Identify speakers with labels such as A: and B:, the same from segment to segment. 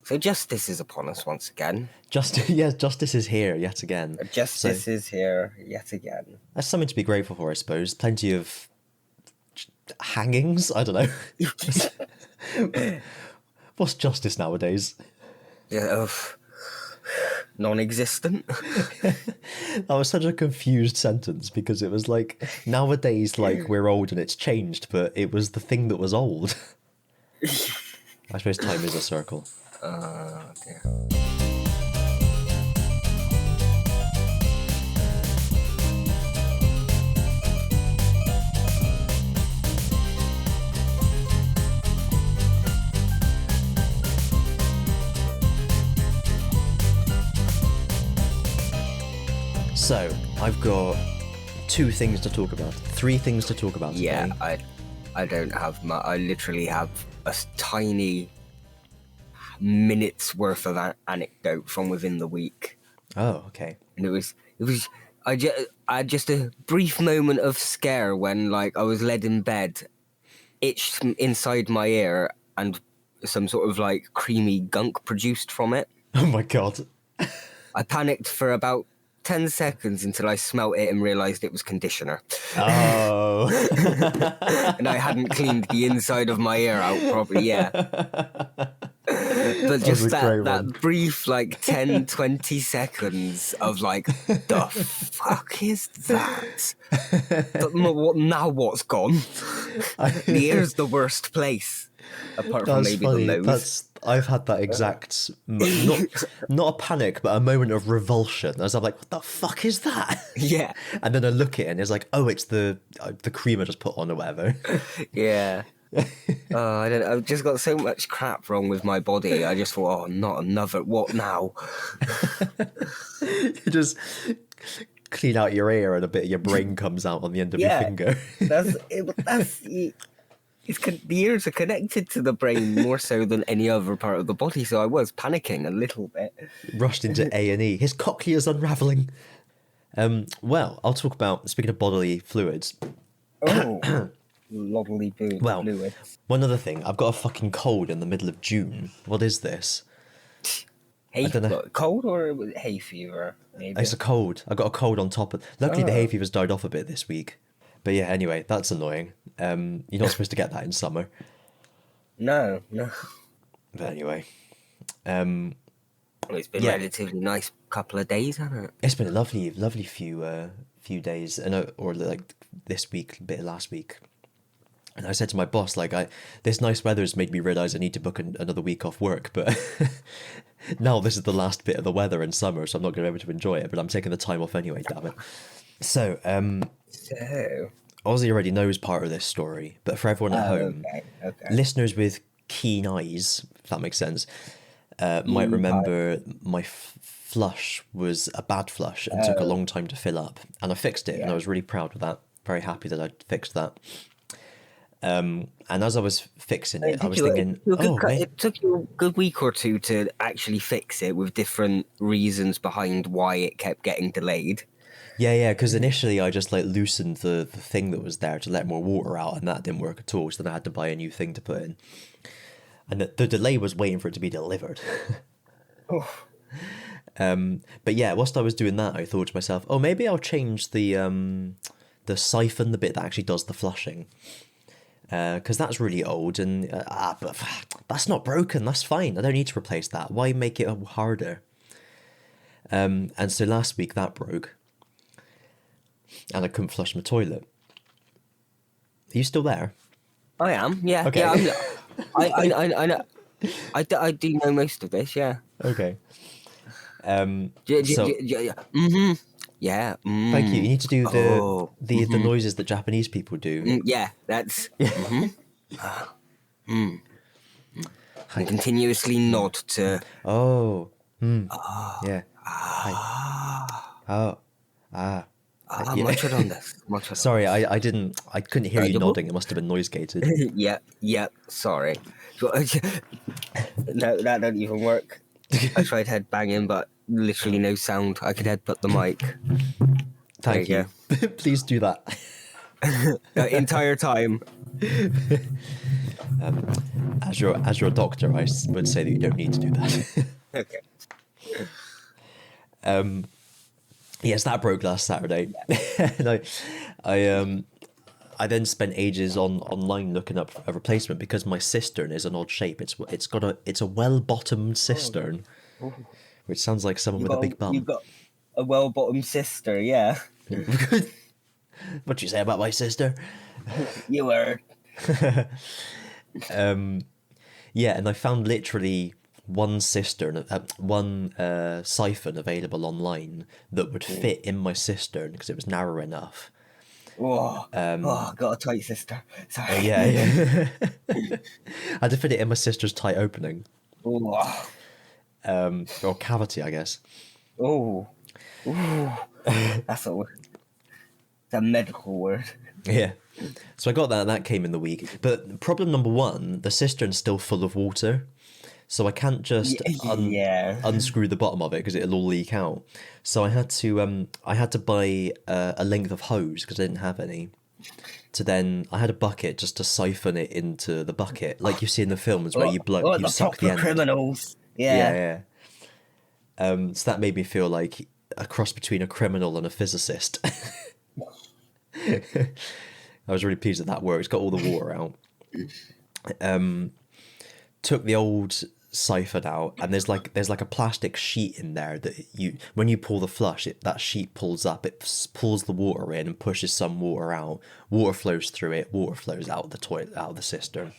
A: So justice is upon us once again.
B: Justice is here yet again.
A: Justice is here yet again.
B: That's something to be grateful for, I suppose. Plenty of hangings. I don't know. What's justice nowadays?
A: Yeah, non-existent.
B: That was such a confused sentence because it was like nowadays, like we're old and it's changed, but it was the thing that was old. I suppose time is a circle.
A: Dear.
B: So, I've got 2 things to talk about. 3 things to talk about today.
A: Yeah, I don't have much. I literally have a tiny minute's worth of anecdote from within the week.
B: Oh, okay.
A: And it was I had just a brief moment of scare when, like, I was led in bed, itched inside my ear, and some sort of, like, creamy gunk produced from it.
B: Oh my god.
A: I panicked for about 10 seconds until I smelt it and realised it was conditioner.
B: Oh.
A: And I hadn't cleaned the inside of my ear out properly, yeah. But just that brief, like, 10, 20 seconds of, like, the fuck is that? Now what's gone? The ear's the worst place, apart from maybe
B: funny.
A: the nose.
B: I've had that exact, not a panic, but a moment of revulsion. As I'm like, what the fuck is that?
A: Yeah.
B: And then I look at it and it's like, oh, it's the cream I just put on or whatever.
A: Yeah. I don't know. I've just got so much crap wrong with my body. I just thought, oh, not another. What now?
B: You just clean out your ear and a bit of your brain comes out on the end of your finger.
A: The ears are connected to the brain more so than any other part of the body, so I was panicking a little bit.
B: Rushed into A&E. His cochlea's unravelling. Well, I'll talk about, speaking of bodily fluids.
A: Oh, bodily fluids.
B: Well, one other thing. I've got a fucking cold in the middle of June. What is this?
A: Cold or hay fever? Maybe.
B: It's a cold. I got a cold on top of... Luckily, the hay fever's died off a bit this week. But yeah, anyway, that's annoying. You're not supposed to get that in summer.
A: No.
B: But anyway.
A: It's been relatively nice couple of days, hasn't it?
B: It's been a lovely few days, or like this week, a bit of last week. And I said to my boss, like, this nice weather has made me realise I need to book another week off work, but now this is the last bit of the weather in summer, so I'm not going to be able to enjoy it, but I'm taking the time off anyway, damn it. So, Ozzy already knows part of this story, but for everyone at home, listeners with keen eyes, if that makes sense, might remember my flush was a bad flush and took a long time to fill up, and I fixed it, and I was really proud of that, very happy that I fixed that. And as I was fixing it, I was thinking,
A: it took you a good week or two to actually fix it, with different reasons behind why it kept getting delayed.
B: Yeah, because initially I just like loosened the thing that was there to let more water out, and that didn't work at all, so then I had to buy a new thing to put in. And the delay was waiting for it to be delivered. But yeah, whilst I was doing that, I thought to myself, oh, maybe I'll change the siphon, the bit that actually does the flushing. Because that's really old, and but that's not broken, that's fine, I don't need to replace that. Why make it harder? And so last week that broke, and I couldn't flush my toilet. Are you still there?
A: I am, yeah.
B: Okay.
A: Yeah, I know. I do know most of this, yeah.
B: Okay.
A: Yeah.
B: Thank you. You need to do the noises that Japanese people do.
A: Yeah, that's... And continuously nod to...
B: Yeah.
A: Much on this.
B: Sorry, I couldn't hear you nodding. It must have been noise gated.
A: Yeah, sorry. No, that don't even work. I tried head banging, but literally no sound. I could headbutt the mic.
B: Thank you. Please do that.
A: The entire time.
B: As your doctor, would say that you don't need to do that.
A: Okay.
B: Yes, that broke last Saturday. And I then spent ages online looking up a replacement because my cistern is an odd shape. It's a well-bottomed cistern, which sounds like someone with a big bum.
A: You've got a well-bottomed sister, yeah.
B: What'd you say about my sister?
A: You were.
B: Yeah, and I found literally one cistern, one siphon available online that would fit in my cistern because it was narrow enough.
A: Oh, got a tight sister. Sorry.
B: Yeah. I had to fit it in my sister's tight opening.
A: Oh.
B: Or cavity, I guess.
A: Oh. That's a word. It's a medical word.
B: Yeah. So I got that, and that came in the week. But problem number one, the cistern's still full of water. So I can't just unscrew the bottom of it because it'll all leak out. So I had to buy a length of hose because I didn't have any. I had a bucket just to siphon it into the bucket, like you see in the films where you suck the end.
A: Criminals.
B: Yeah. So that made me feel like a cross between a criminal and a physicist. I was really pleased that worked. Got all the water out. Took the old siphon out, and there's like a plastic sheet in there that when you pull the flush, that sheet pulls up. It pulls the water in and pushes some water out. Water flows through it. Water flows out of the toilet, out of the cistern.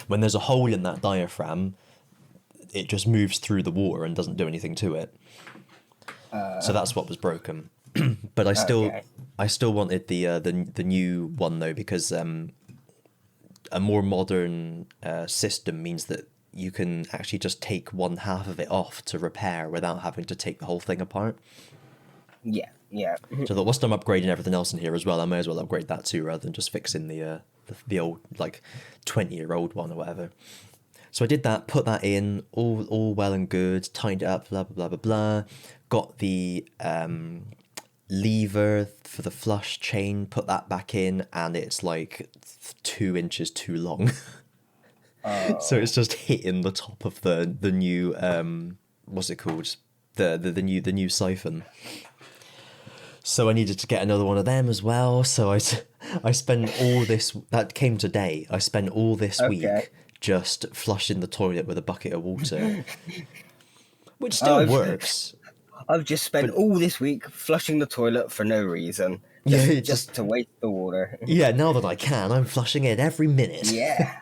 B: When there's a hole in that diaphragm, it just moves through the water and doesn't do anything to it. So that's what was broken. But I still wanted the new one though, because a more modern system means that you can actually just take one half of it off to repair without having to take the whole thing apart.
A: Yeah.
B: So I thought, whilst I'm upgrading everything else in here as well, I may as well upgrade that too, rather than just fixing the old, like, 20-year-old one or whatever. So I did that, put that in, all well and good, tightened it up, blah, blah, blah, blah, blah. Got the lever for the flush chain, put that back in, and it's like 2 inches too long. So it's just hitting the top of the new what's it called, the new siphon. So I needed to get another one of them as well. So I spent all this, that came today, I spent all this week just flushing the toilet with a bucket of water, which still works.
A: I've just spent all this week flushing the toilet for no reason. Just to waste the water.
B: Yeah, now that I can, I'm flushing it every minute.
A: Yeah.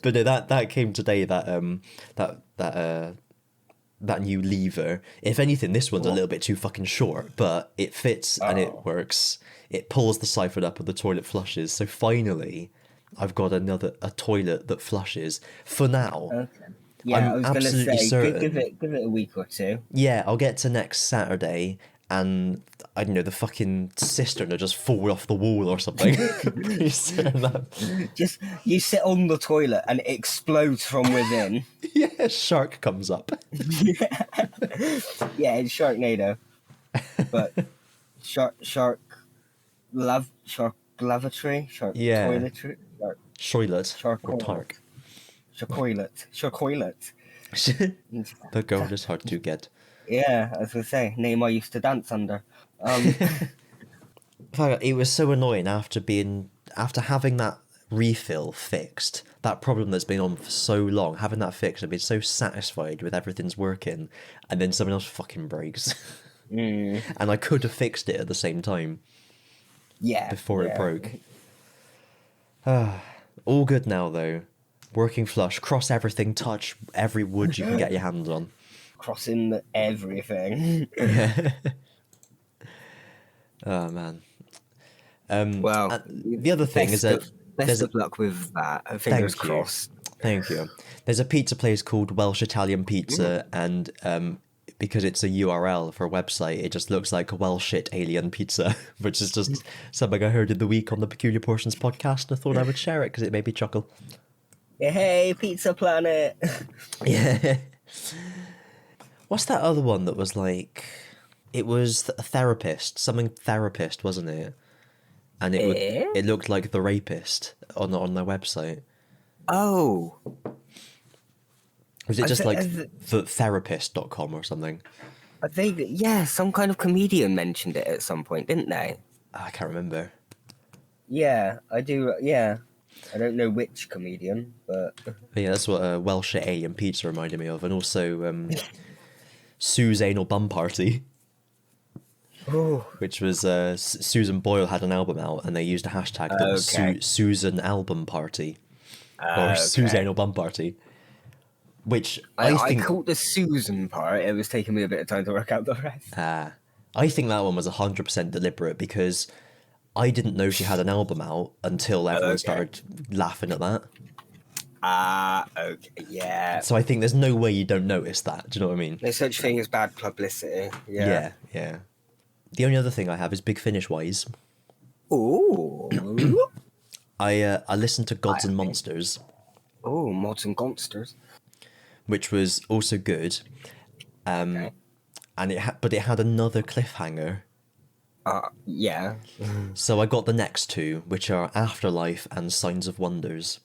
B: But no, that came today. That new lever. If anything, this one's a little bit too fucking short, but it fits and it works. It pulls the siphon up and the toilet flushes. So finally, I've got a toilet that flushes for now.
A: Okay. Yeah, I was going to say, give it a week or two.
B: Yeah, I'll get to next Saturday, and I don't know, the fucking cistern will just fall off the wall or something.
A: Just you sit on the toilet and it explodes from within.
B: Yeah, a shark comes up.
A: Yeah, it's Sharknado, but shark lavatory, toiletry,
B: Shoilet or tark.
A: Sharkoilet.
B: The goal is hard to get.
A: Yeah, I was going to say, name I used to dance under.
B: It was so annoying after having that refill fixed, that problem that's been on for so long, having that fixed, I've been so satisfied with everything's working, and then something else fucking breaks. And I could have fixed it at the same time.
A: Yeah.
B: Before it broke. All good now, though. Working flush, cross everything, touch every wood you can get your hands on.
A: Crossing everything.
B: Oh, man.
A: Well,
B: the other thing is that...
A: Best of luck with that. Fingers crossed.
B: Thank you. There's a pizza place called Welsh Italian Pizza, and because it's a URL for a website, it just looks like Welsh Alien Pizza, which is just something I heard in the week on the Peculiar Portions podcast, and I thought I would share it because it made me chuckle.
A: Hey, Pizza Planet!
B: Yeah. What's that other one that was like... It was a therapist, something therapist, wasn't it? and
A: Eh?
B: it looked like The Rapist on their website.
A: Oh,
B: Was it
A: I
B: just
A: th-
B: like
A: I th-
B: therapist.com or something?
A: I think yeah, some kind of comedian mentioned it at some point, didn't they?
B: I can't remember.
A: Yeah, I do. Yeah, I don't know which comedian, but
B: But yeah, that's what Welsh A and Pizza reminded me of, and also Sue's Anal Bum Party,
A: oh,
B: which was Susan Boyle had an album out, and they used a hashtag that was
A: okay,
B: Susan Album Party or Sue's
A: okay.
B: Anal Bum Party, which I
A: I
B: think
A: caught the Susan part. It was taking me a bit of time to work out the rest.
B: I think that one was 100% deliberate because I didn't know she had an album out until everyone
A: Okay.
B: started laughing at that.
A: Okay, yeah.
B: So I think there's no way you don't notice that. Do you know what I mean?
A: There's such thing as bad publicity. Yeah.
B: Yeah, yeah. The only other thing I have is Big Finish wise.
A: Ooh.
B: I listened to Gods and
A: I-
B: Monsters,
A: Oh, mods and gonsters.
B: which was also good,
A: Okay.
B: and but it had another cliffhanger.
A: Yeah.
B: So I got the next two, which are Afterlife and Signs of Wonders.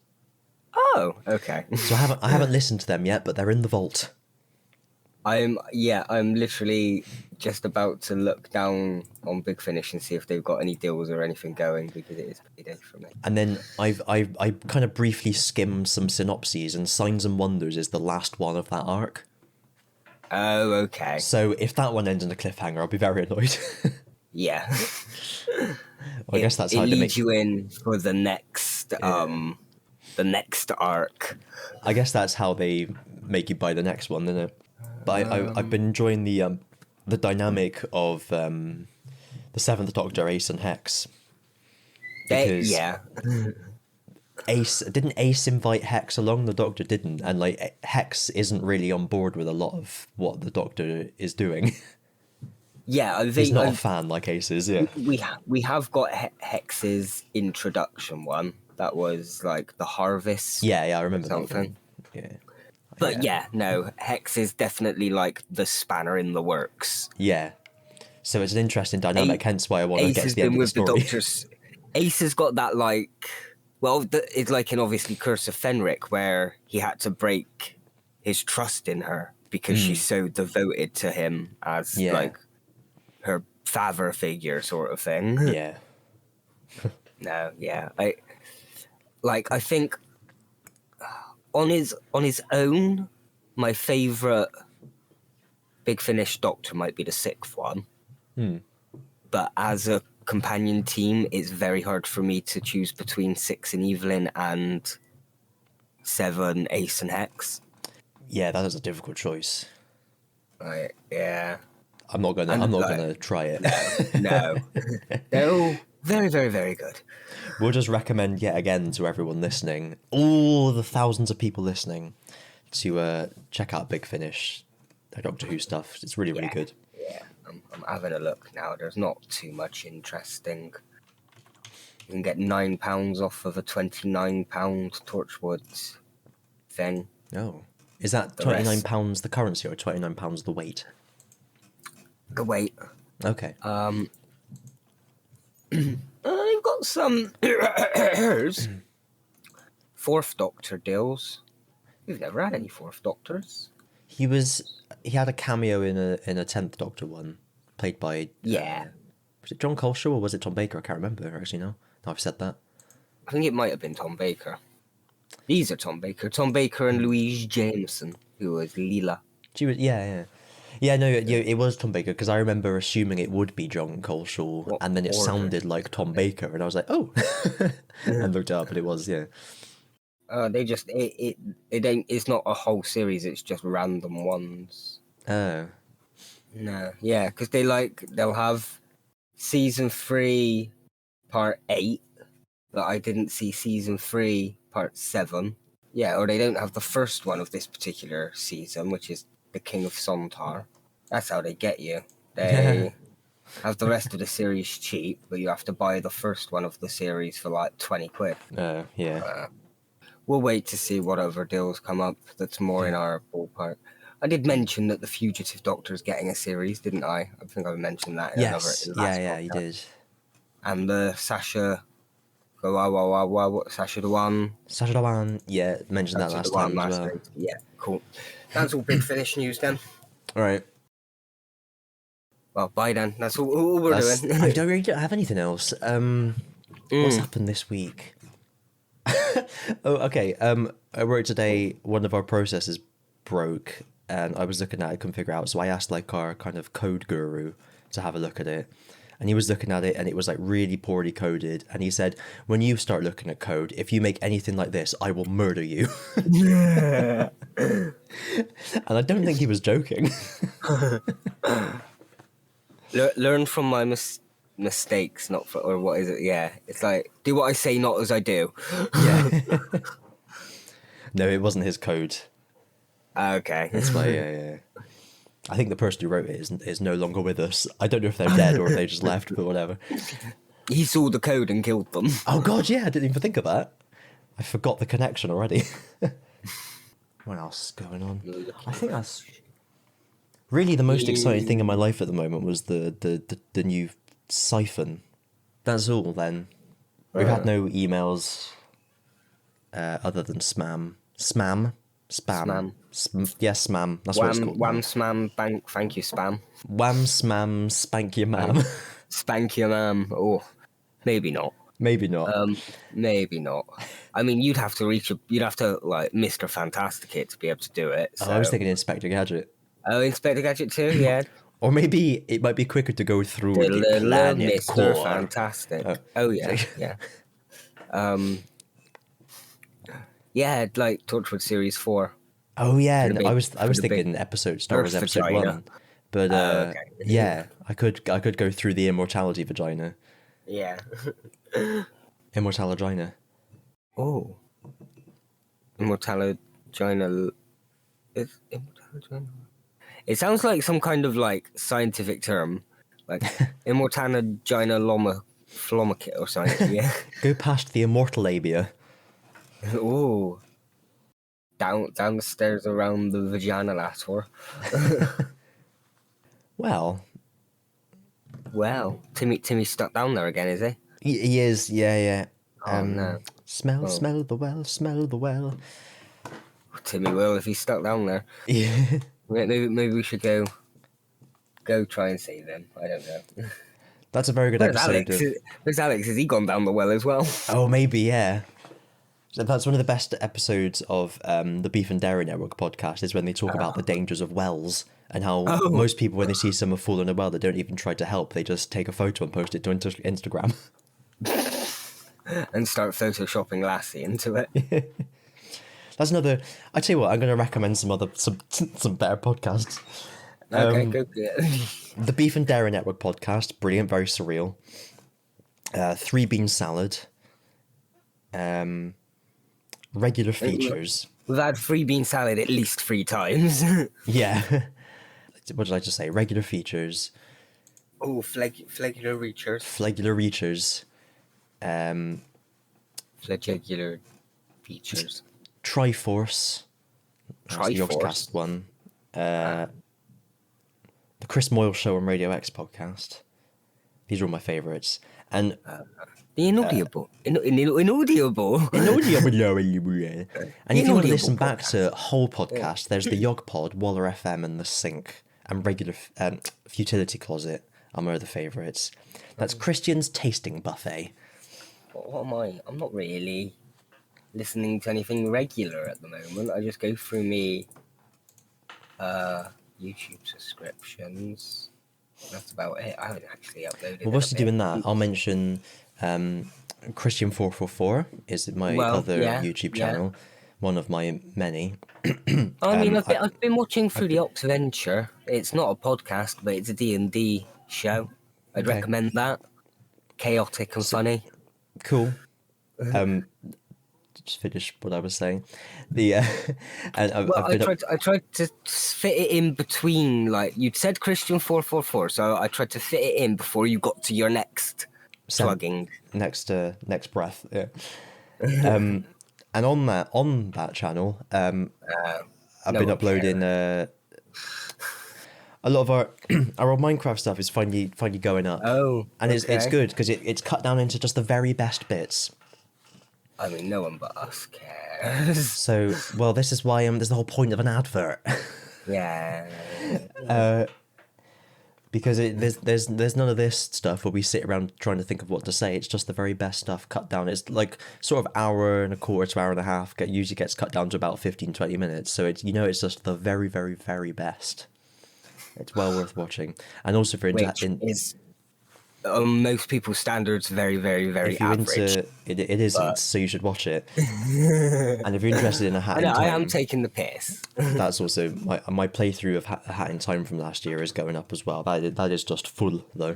A: Oh, okay.
B: So I haven't listened to them yet, but they're in the vault.
A: I'm literally just about to look down on Big Finish and see if they've got any deals or anything going because it is payday for me.
B: And then I kind of briefly skimmed some synopses, and Signs and Wonders is the last one of that arc.
A: Oh, okay.
B: So if that one ends in a cliffhanger, I'll be very annoyed.
A: Yeah.
B: I guess that's how
A: it
B: they
A: leads
B: make.
A: you in for the next arc.
B: I guess that's how they make you buy the next one, isn't it? But I've been enjoying the dynamic of the Seventh Doctor, Ace and Hex. Because
A: Yeah.
B: Didn't Ace invite Hex along? The Doctor didn't, and like Hex isn't really on board with a lot of what the Doctor is doing.
A: Yeah, I
B: He's
A: think
B: not a fan like Ace is. Yeah.
A: we have got Hex's introduction one. That was like the harvest.
B: Yeah, I remember that
A: something.
B: one. Yeah.
A: But yeah, no, Hex is definitely like the spanner in the works.
B: Yeah. So it's an interesting dynamic, hence why I want to
A: Ace
B: get
A: has
B: to the end
A: been
B: of the
A: with the
B: story.
A: Doctor's. Ace has got that like, well, it's like in obviously Curse of Fenric where he had to break his trust in her because she's so devoted to him as
B: Yeah.
A: like her father figure sort of thing.
B: Yeah.
A: No, yeah, I think on his own, my favorite Big Finish Doctor might be the sixth one. But as a companion team, it's very hard for me to choose between 6 and Evelyn and 7 Ace and Hex.
B: Yeah, that is a difficult choice.
A: Yeah.
B: I'm not gonna try it.
A: No. They're all very, very, very good.
B: We'll just recommend yet again to everyone listening, all the thousands of people listening, to check out Big Finish, their Doctor Who stuff. It's really, really good.
A: Yeah, I'm having a look now. There's not too much interesting. You can get £9 off of a £29 Torchwood thing.
B: Oh, is that
A: The rest-
B: £29 the currency or £29 the weight?
A: The weight.
B: Okay.
A: You've got some Fourth Doctor deals. You've never had any Fourth Doctors.
B: He had a cameo in a 10th Doctor one, played by
A: Yeah.
B: was it John Coleshaw or was it Tom Baker? I can't remember actually now. Now I've said that.
A: I think it might have been Tom Baker. These are Tom Baker. Tom Baker and Louise Jameson, who was Leela.
B: She was yeah no it was Tom Baker because I remember assuming it would be John Coleshaw
A: What
B: and then it
A: order?
B: sounded like Tom Baker and I was like oh and looked it up and it was
A: They just it ain't. It's not a whole series. It's just random ones.
B: oh
A: No, yeah, because they'll have season 3, part 8, but I didn't see season 3, part 7. Yeah, or they don't have the first one of this particular season, which is the King of Sontar. That's how they get you. They have the rest of the series cheap, but you have to buy the first one of the series for like 20 quid.
B: yeah
A: We'll wait to see what other deals come up that's more in our ballpark. I did mention that the Fugitive Doctor is getting a series, didn't I? I think I mentioned that in
B: yes
A: another.
B: yeah you did
A: and the Sasha. Sasha the One.
B: Sasha Dawan, yeah, mentioned that
A: Sasha the
B: last
A: One
B: time as
A: last
B: well.
A: week. Yeah, cool. That's all big finish news then.
B: All right.
A: Well, bye then. That's all we're doing.
B: I don't really have anything else. What's happened this week? Oh, okay. I wrote today one of our processes broke, and I was looking at it, couldn't figure out. So I asked like our kind of code guru to have a look at it, and he was looking at it, and it was like really poorly coded. And he said, "When you start looking at code, if you make anything like this, I will murder you."
A: Yeah.
B: And I don't think he was joking.
A: Learn from my mistakes, not for, or what is it? Yeah, it's like do what I say, not as I do.
B: Yeah. No, it wasn't his code.
A: Okay.
B: That's why. Yeah. I think the person who wrote it is no longer with us. I don't know if they're dead or if they just left, but whatever.
A: He saw the code and killed them.
B: Oh god, yeah, I didn't even think of that. I forgot the connection already. What else is going on? I think that's really the most exciting thing in my life at the moment was the new siphon. That's all then. We've had no emails other than spam. Spam. Yeah, spam. That's what it's called.
A: Wham, smam, bank, thank you, spam.
B: Wham, smam, spank your mam.
A: Spank your mam. Oh, maybe not.
B: Maybe not.
A: Maybe not. I mean, you'd have to like Mr. Fantastic to be able to do it. So.
B: Oh, I was thinking Inspector Gadget.
A: Oh, Inspector Gadget too, yeah.
B: Or maybe it might be quicker to go through the planet
A: Mr.
B: core.
A: Fantastic. Oh yeah, yeah. Yeah, like Torchwood Series 4.
B: Oh yeah,
A: Big,
B: I was thinking Star Wars episode
A: vagina.
B: 1. But
A: Okay.
B: yeah, I could go through the immortality vagina.
A: Yeah.
B: Immortalagina.
A: Oh. Immortalagina. Is Immortalagina? It sounds like some kind of like scientific term, like Immortalagina flomikit or something. Yeah.
B: Go past the immortal labia.
A: Oh. Down the stairs around the vagina-lator.
B: Well,
A: Timmy's stuck down there again, is he?
B: he is. Yeah.
A: Oh no.
B: Smell the well.
A: Timmy will if he's stuck down there.
B: Yeah.
A: Maybe we should go try and save him. I don't know.
B: That's a very good episode.
A: Where's Alex? Has he gone down the well as well?
B: Oh, maybe, yeah. So that's one of the best episodes of the Beef and Dairy Network podcast is when they talk about the dangers of wells and how most people, when they see someone fall in a well, they don't even try to help. They just take a photo and post it to Instagram.
A: And start photoshopping Lassie into it.
B: That's another... I tell you what, I'm going to recommend some better podcasts.
A: Okay, go get it.
B: The Beef and Dairy Network podcast, brilliant, very surreal. 3 Bean Salad. Regular features.
A: We've had 3 bean salad at least 3 times.
B: Yeah. What did I just say? Regular features.
A: Oh, flegular reachers.
B: Flegular reachers.
A: Flegular features.
B: Triforce. That's the Yogscast one. The Chris Moyle Show on Radio X podcast. These are all my favourites. And
A: the inaudible. Inaudible.
B: And if you want to listen back to whole podcast, there's the Yog Pod, Waller FM, and The Sync, and regular Futility Closet are my other favourites. That's Kristian's Tasting Buffet.
A: What am I? I'm not really listening to anything regular at the moment. I just go through me YouTube subscriptions. That's about it. I haven't actually uploaded.
B: Well, whilst you're doing that, I'll mention Kristian 444 is my other YouTube channel, one of my many.
A: I mean, I've been watching through the Ox Venture. It's not a podcast, but it's a D&D show. I'd recommend that. Chaotic and funny.
B: Cool. Just finish what I was saying. I
A: tried to fit it in between. Like you'd said, Kristian 444, so I tried to fit it in before you got to your next plugging.
B: Next breath. Yeah. And on that channel, I've been uploading. a lot of our our old Minecraft stuff is finally going up.
A: Oh,
B: And it's
A: okay.
B: good because it's cut down into just the very best bits.
A: I mean, no one but us cares.
B: So, well, this is why there's the whole point of an advert.
A: Yeah.
B: Because there's none of this stuff where we sit around trying to think of what to say. It's just the very best stuff cut down. It's like sort of hour and a quarter to hour and a half. Usually gets cut down to about 15-20 minutes. So it's it's just the very very very best. It's well worth watching, and also for
A: Which is, on most people's standards, very, very, very
B: if you're
A: average.
B: into it isn't.
A: but-
B: So you should watch it. And if you're interested in A Hat
A: I
B: in
A: know, I am
B: Time,
A: taking the piss.
B: that's also my playthrough of A Hat in Time from last year is going up as well. That is just full though.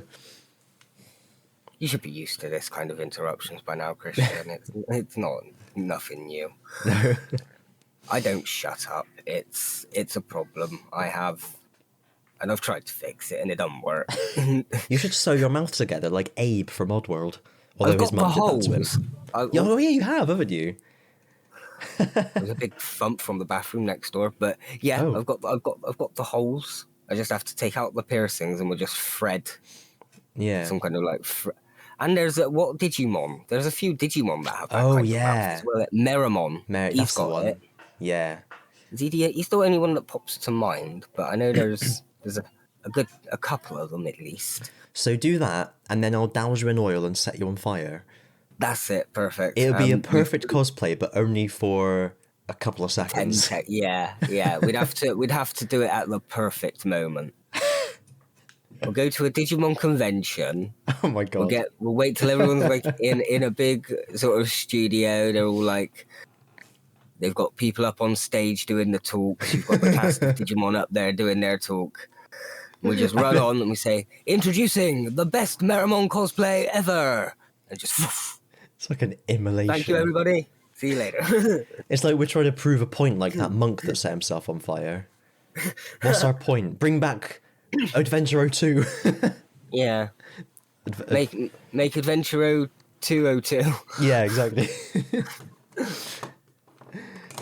A: You should be used to this kind of interruptions by now, Kristian. It's not nothing new.
B: No.
A: I don't shut up. It's a problem I have, and I've tried to fix it, and it doesn't work.
B: You should sew your mouth together like Abe from Oddworld. Although
A: I've got
B: his mum
A: the
B: did that to him.
A: holes.
B: Oh yeah, you have, haven't you?
A: There's a big thump from the bathroom next door, but yeah,
B: Oh.
A: I've got the holes. I just have to take out the piercings, and we'll just thread
B: Yeah.
A: some kind of like. And there's what Digimon? There's a few Digimon that have that
B: Oh,
A: kind
B: yeah.
A: of mouth as well. Meramon, he's
B: That's the
A: got
B: one.
A: it.
B: Yeah.
A: He's the only one that pops to mind, but I know there's a couple of them at least.
B: So do that, and then I'll douse you in oil and set you on fire.
A: That's it, perfect.
B: It'll be a perfect cosplay, but only for a couple of seconds.
A: Yeah. We'd have to do it at the perfect moment. We'll go to a Digimon convention.
B: Oh my god.
A: We'll wait till everyone's like in a big sort of studio. They're all like, they've got people up on stage doing the talks. You've got the cast of Digimon up there doing their talk. And we just run on and we say, introducing the best Meramon cosplay ever. And just,
B: It's like an immolation.
A: thank you, everybody. See you later.
B: It's like we're trying to prove a point like that monk that set himself on fire. What's our point? Bring back Adventure 02.
A: Yeah. Make Adventure 202.
B: Yeah, exactly.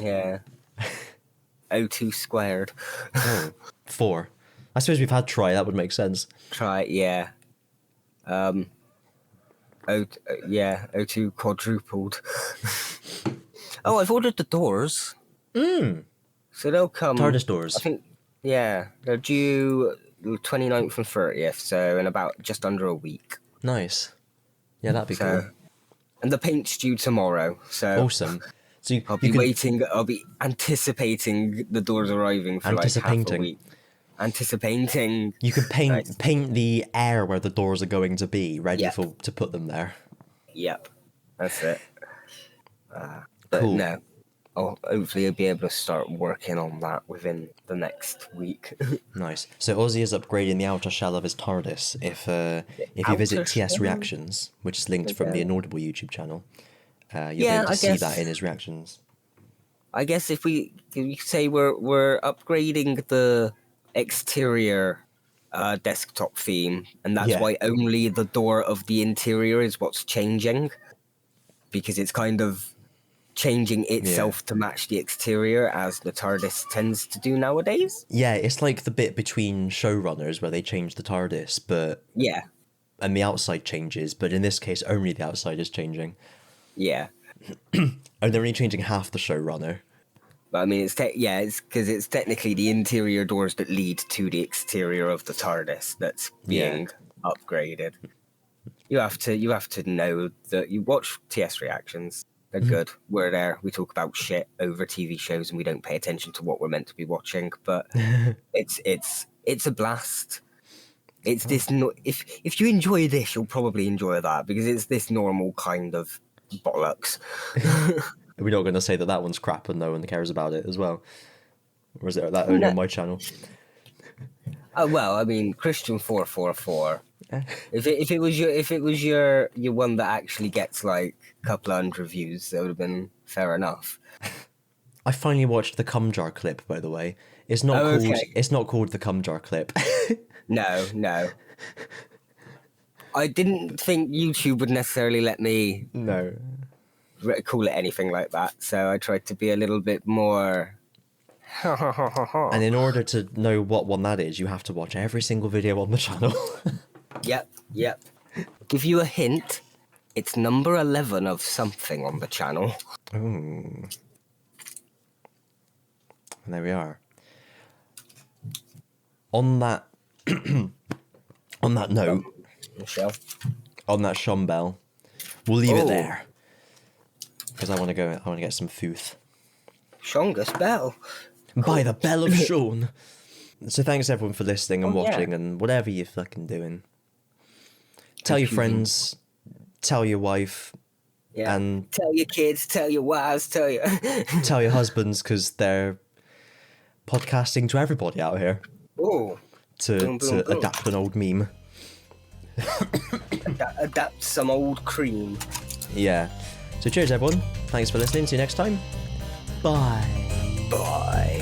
A: Yeah. 02 squared.
B: Oh, 4. I suppose we've had try, that would make sense.
A: Try, yeah. Yeah, 02 quadrupled. Oh, I've ordered the doors. So they'll come.
B: TARDIS doors.
A: I think, yeah, they're due the 29th and 30th, so in about just under a week.
B: Nice. Yeah, that'd be cool.
A: And the paint's due tomorrow, so
B: Awesome. So
A: I'll be anticipating the doors arriving for like half a week. Anticipating.
B: You can
A: Nice.
B: paint the air where the doors are going to be, ready
A: Yep.
B: to put them there.
A: Yep, that's it. But
B: Cool.
A: no, hopefully I'll be able to start working on that within the next week.
B: Nice. So Ozzy is upgrading the outer shell of his TARDIS. If you visit
A: outer
B: TS
A: shell?
B: Reactions, which is linked from the Inaudible YouTube channel, you'll be
A: Yeah,
B: able to
A: I
B: see
A: guess.
B: that in his reactions.
A: I guess if we say we're upgrading the exterior desktop theme, and that's
B: Yeah.
A: why only the door of the interior is what's changing, because it's kind of changing itself to match the exterior, as the TARDIS tends to do nowadays.
B: Yeah, it's like the bit between showrunners where they change the TARDIS,
A: Yeah,
B: and the outside changes, but in this case only the outside is changing.
A: yeah.
B: And they're only changing half the showrunner.
A: But I mean, it's because it's technically the interior doors that lead to the exterior of the TARDIS that's being upgraded. You have to know that you watch TS reactions. They're good. We're there. We talk about shit over TV shows, and we don't pay attention to what we're meant to be watching. But it's a blast. It's this. If you enjoy this, you'll probably enjoy that, because it's this normal kind of bollocks.
B: We're not going to say that one's crap and no one cares about it as well. Or is it that only on my channel?
A: Well, I mean, Kristian 444. If it was your one that actually gets like a couple hundred views, that would have been fair enough.
B: I finally watched the cum jar clip, by the way. It's not called.
A: Okay.
B: It's not called the cum jar clip.
A: No. I didn't think YouTube would necessarily let me
B: No.
A: call it anything like that, so I tried to be a little bit more
B: And in order to know what one that is, you have to watch every single video on the channel.
A: Yep. Give you a hint. It's number 11 of something on the channel.
B: Ooh. And there we are. On that note,
A: Michelle.
B: on that Shumbell, we'll leave it there. Because I want to get some food.
A: Shongus Bell.
B: By the bell of Sean. So thanks everyone for listening and watching
A: yeah.
B: and whatever you're fucking doing. Tell your friends, tell your wife, and
A: tell your kids, tell your wives, tell your
B: husbands, because they're podcasting to everybody out here.
A: Oh.
B: To adapt an old meme.
A: Adapt some old cream.
B: Yeah. So cheers everyone. Thanks for listening. See you next time. Bye.
A: Bye.